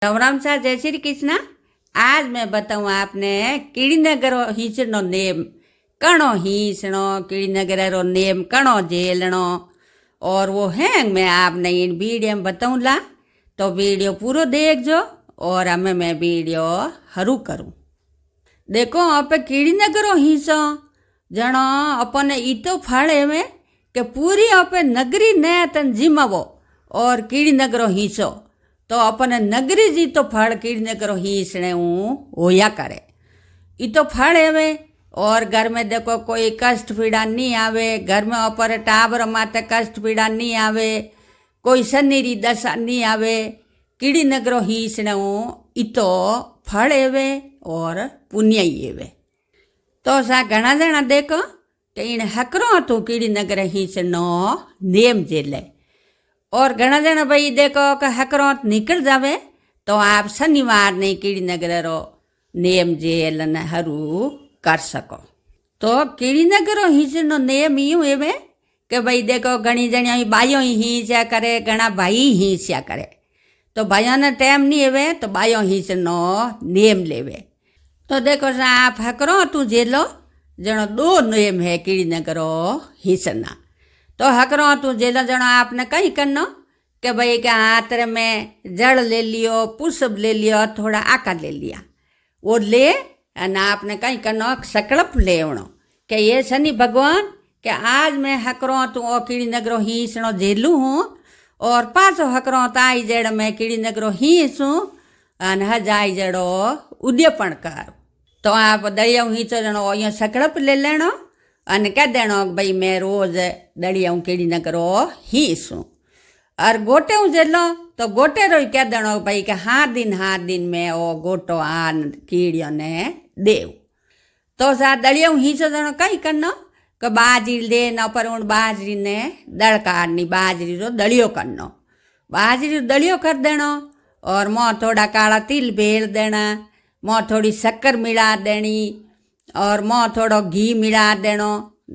राम राम सा जय श्री कृष्णा। आज मैं बताऊँ आपने कीड़ीनगर हींचनो नेम कणो हींचनो कीड़ीनगर रो नेम कणो झेलनो। और वो है मैं आपने इन वीडियो में बताऊँ ला, तो वीडियो पूरो देखजो और हमें मैं वीडियो हरू करूँ। देखो आप कीड़ीनगर हींचो जणो अपने इतो फाड़े में कि पूरी आप नगरी ने तन जिमावो और कीड़ीनगर हींचो तो अपने नगरी जी तो फल कीड़ीनगर हींचने होया करे। ये तो फल एवे और घर में देखो कोई कष्ट पीड़ा नहीं आवे, घर में ऊपर टाबर माते कष्ट पीड़ा नहीं आवे, कोई शनिरी दशा नहीं आवे। कीड़ीनगर हींचने ये तो फल एवे और पुण्य एवे। तो सा घना जना देखो कि इन हकरो हतुं कीड़ीनगर हींचनो नेम जेले। और घना जना भाई देखो कि हकरो निकल जावे तो आप शनिवार ने कीड़ीनगर रो नेम जेल ने हरू कर सको। तो कीड़ीनगर हींचनो नेम यूं एवे कि भाई देखो घनी जणी बाइयों ही हींच्या करे, घना भाई हींच्या करे। तो भाइयों ने टाइम नहीं एवे तो बाइयों हींचनो नेम लेवे। तो देखो सा आप हकरो तू जेलो जनो दो नेम है कीड़ीनगर हींचना। तो हकरो तू जेला जनो आपने कहीं करनो कि भाई के हाथ में जड़ ले लियो, पुष्प ले लियो, थोड़ा आका ले लिया, वो ले और आपने कहीं करनो सकड़प लेवणो कि ये शनि भगवान कि आज मैं हकरो तू ओ कीड़ीनगर हींचनो झेलू हूँ और पाछो हकरो ताई जड़ में कीड़ीनगर हींचूं अन हजाई जड़ो उद्यपण कर। तो आप दरिया हींचो जनो अँ सकड़प ले लेनो अने कह देनो भाई मैं रोज दड़िया कीड़ीनगर हींचूं। और गोटे जेलो तो गोटे रो कह देनो भाई कि हाँ दिन में ओ गोटो आन कीड़ियों ने देव। तो सा दड़िया हींचो जनो कहीं करनो कि बाजरी लेना पर उन बाजरी ने दड़कारनी बाजरी रो दड़ियो करनो, बाजरी दड़ियो कर देनो और मों थोड़ा काला तिल भेल देना, मों थोड़ी शक्कर मिला देनी और मों थोड़ो घी मिला देनो,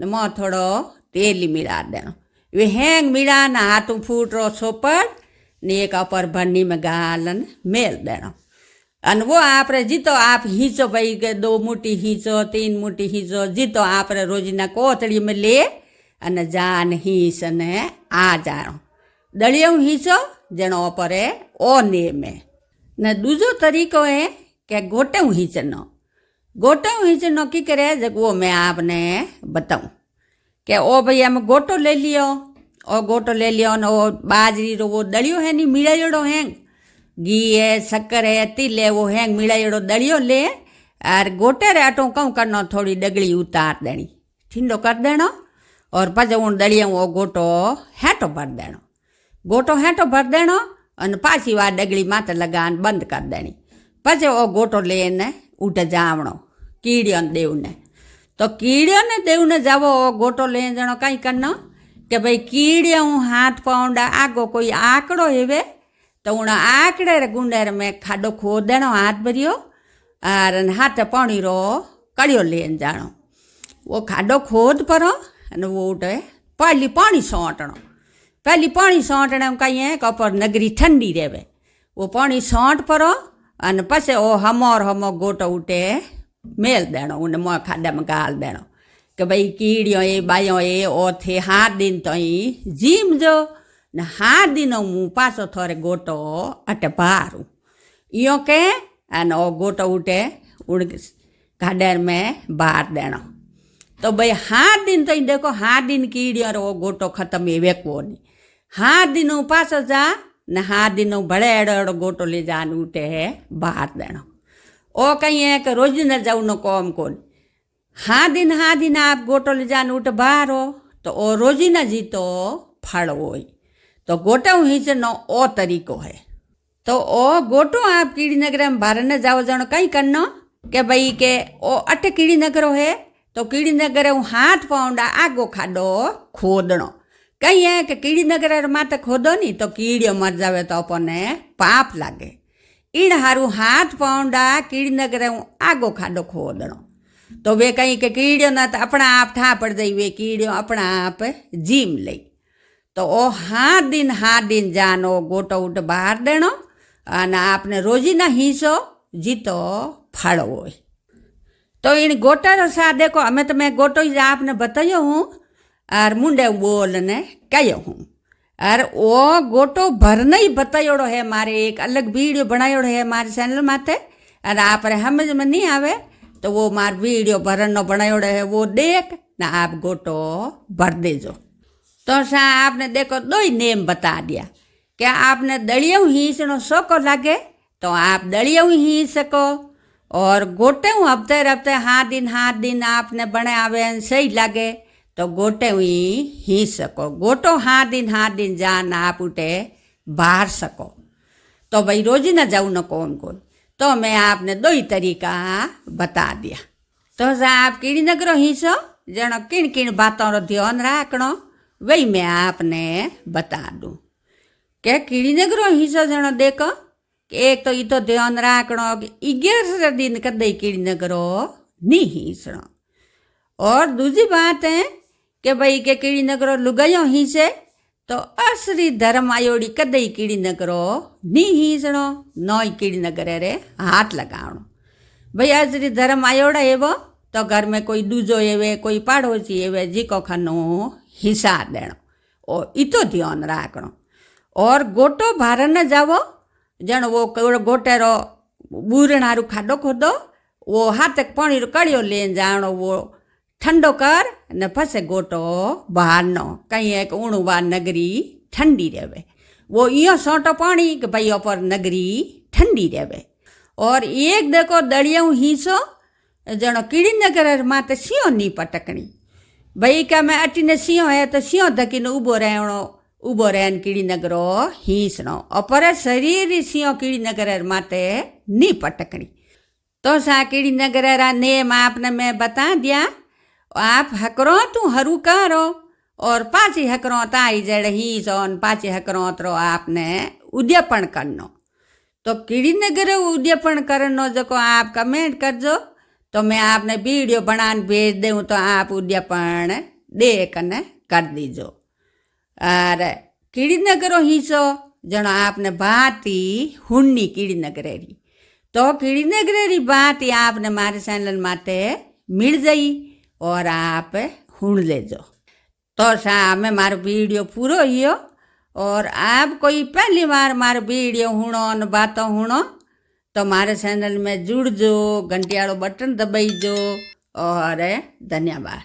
मों थोड़ो तेल मिला देनो। वे हैंग मिला ना हाथों फूट रो सोपर ने एक अपर भन्नी में गालन मेल देनो। अन वो आप रे जीतो आप हींचो भाई के 2 मुट्ठी हींचो, 3 मुट्ठी हींचो, जीतो आप रे रोजीना कोथड़ी में ले अन जान हींच ने आ जाओ। दड़ियों हींचो जनो परे ओ नेम है ने। दूजो तरीको है कि गोटे हींचनो। गोटो हींचनो की करे जब वो मैं आपने बताऊँ कि ओ भाई हम गोटो ले लियो, ओ गोटो ले लियो न वो बाजरी रो वो दड़ियो है नी मिलाइड़ो हैंग, घी है, शक्कर है, तिल है, वो हैंग मिलाइड़ो दड़ियो ले और गोटे रे अटो कहूँ करनो थोड़ी डगली उतार देनी, ठंडो कर देनो और पाछो उन दड़िया वो गोटो हेठो भर देनो। गोटो हेठो भर देनो और पाछी वार डगली माथे लगान बंद कर देनी। पाछो वो गोटो लेने उठ जावणो कीड़ियों देवने। तो कीड़ियों ने देवने जावो गोटो ले जणो कहीं करनो कि भाई कीड़ियों हाथ पाउंडा आगो कोई आकड़ो हेवे तो उन आकड़े रे गुंडेर में खाडो खोद देनो हाथ भरियो और हाथ पानी रो कड़ियो लेन जानो। वो खाडो खोद परो और वो उठे पहली पानी सौंटणो। पहली पानी सौंटने में कहीं है कपर नगरी ठंडी रेवे, वो पानी सौंट परो और पछे ओ हमो गोटो उठे मेल देनो, उन्हें मोह खाडा में गाल देनो कि भाई कीड़ियों ये बाइयों ये ओ थे 7 दिन तो ही जीम जो न 7 दिनों मुँह पासो थोड़े गोटो अटे पारू यो के अन ओ गोटो उठे उड़ खाडर में बार देनो। तो भाई 7 दिन तो ही देखो 7 दिन कीड़ियों रो गोटो खत्म ये वेकवो नहीं। 7 दिनों पासो जा न 7 दिनों बड़े एड़ो गोटो ले जान उठे है बार देनो। ओ कहीं है कि रोज न जाऊ न कौम कौन 7 दिन आप गोटो ले जान उठ बाहर हो तो ओ रोजी न जी तो फल हो। तो गोटो हींचनो ओ तरीको है। तो ओ गोटो आप कीड़ीनगर में बाहर न जाओ जनो कहीं करनो कि भाई के ओ अटे कीड़ीनगर है तो कीड़ीनगर हाथ पाउंडा आगो खाडो खोदनो। कहीं है कि कीड़ीनगर माते खोदो नहीं तो कीड़ियों मर जावे तो अपने पाप लागे। इन हारू हाथ पाउंडा कीड़ीनगर आगो खाडो खोदनो। तो वे कहीं के कीड़ियों ना तो अपना आप ठा पड़ जाई, वे कीड़ियों अपना आप जीम ले। तो ओ 7 दिन जानो गोटो उठ बाहर देनो અને આપને रोजीना हिस्सो जीतो फाड़ो हो। तो इन गोटा सा देखो हमें तो मैं गोटो ही आपने बतायो हूँ और मुंडे बोलने कहो हूँ और वो गोटो भरना ही बतायोड़ो है। मारे एक अलग वीडियो बनायोड़ो है मारे चैनल माथे और आप समझ में नहीं आवे तो वो मार वीडियो भरनो बनायोड़ो है वो देख ना आप गोटो भर देजो। तो सा आपने देखो दो ही नेम बता दिया कि आपने दलियों हींचनो शौको लागे तो आप दलियों हींच सको और गोटे हफ्ते हफ्ते हाथ दिन आपने बनावे सही लगे तो गोटे ही सको। गोटो हाथ दिन जान आप उठे बाहर सको। तो भाई रोजीना जाऊ न कौन कौन तो मैं आपने दो ही तरीका बता दिया। तो आप कीड़ी नगरो हिस्सो जनो किन किन बातों रो ध्यान रखनो वही मैं आपने बता दूँ कि कीड़ी नगरो हिस्सो जनो देखो कि एक तो ये तो ध्यान रखनो कि 11 दिन कदे कीड़ी नगरो नहीं हिंसणो। और दूसरी बात है कि भाई के कीड़ी नगरो लुगायो हिंसे तो असली धर्म आयोड़ी कदे कीड़ी नगरो नहीं हिंसणो नई कीड़ी नगरे रे हाथ लगावणो। भाई असली धर्म आयोड़ा एवो तो घर में कोई दूजो एवे कोई पाड़ोसी एवे जीको खानो हिस्सा देणो और ई तो ध्यान रखणो। और गोटो भार न जावो जण वो गोटेरो बूरणारू खाडो खोदो वो हाथ पानी रो कड़ियो लेन जाणो वो ठंडो कर ने पछे गोटो बहारनो कहीं एक ऊणुवा नगरी ठंडी रहे वो इो सोटो पानी कि भाई पर नगरी ठंडी रहे। और एक देखो दड़ियों हिस्सो जणो कीड़ी नगर माते सिंह नहीं पटकनी भाई का मैं अटीने सिंह है तो सिंह धकीने ऊबो रहणो ऊबो रहन कीड़ी नगरो हिंसणो अपर शरीर सिंह कीड़ी नगर माते नहीं पटकनी। तो सा कीड़ी नगर नेम आपने मैं बता दिया। आप हकरो तू हरू करो और पाची हकरो ताई जड़ हिंसो पाची हकरो तो आपने उद्यापन करनो। तो कीड़ी नगर उद्यापन करनो जो को आप कमेंट करजो तो मैं आपने वीडियो बनाने भेज दूँ तो आप उद्यापन देख न कर दीजो। और कीड़ी नगरो हिस्सो जनो आपने बाती हुन्नी कीड़ी नगरेरी तो कीड़ी नगरेरी बाती आपने मारे चैनल माते मिल जाई और आप हुण लेजो। तो सा में मारो वीडियो पूरो हियो और आप कोई पहली बार मारो वीडियो हुणो न बातों हुणो तो मारे चैनल में जुड़जो घंटियाड़ो बटन दबाईजो और धन्यवाद।